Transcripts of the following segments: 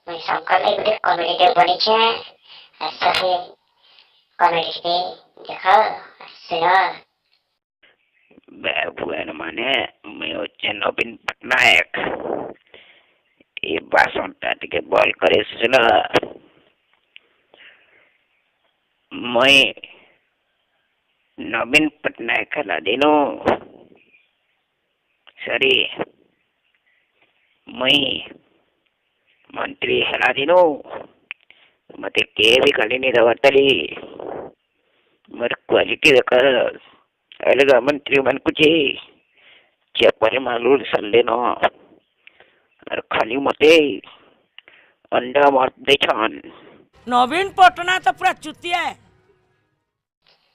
मुई संकल्प गुटे कमेडी बनी सभी कमेडी देख सुन। बाबुआन माने मैं होचे नवीन पट्टनायक ये भाषणटा टिके बल करे सुन। मैं नवीन पट्टनायक हला दिनो सरी मैं मंत्री हला दिनो मते के भी कली नहीं दवतली मर क्वालिटी देकर अलग मंत्री मन कुछ चेपरे मालूर सल्ले न और खाली मते अंडा मार दे छान। नवीन पटना तो पूरा चुतिया है।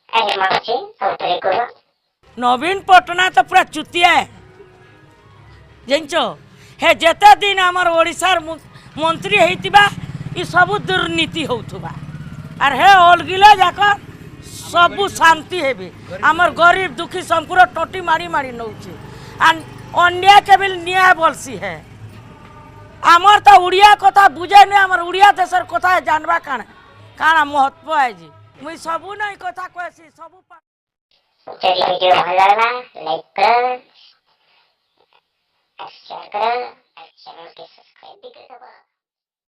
अरे मासी सौतरे को नवीन पटना तो पूरा चुतिया है जानचो हे जेते दिन आमर ओडिशार मंत्री हेतिबा ई सब दुर्नीति होउथबा और हे अलगिला जाक सब शांति हेबे आमर गरीब दुखी संपूर्ण टोटी मारी मारी नउची और अन्य के बिल न्याय बोलसी है आमर तो उड़िया कथा बुझे नहीं आमर उड़िया देशर कथा जानबा काना महत्व है जी मुई सबू नहीं कथा कहसी सबू चली वीडियो भल लागला लाइक कर शेयर कर चैनल के सब्सक्राइब भी कर दबा।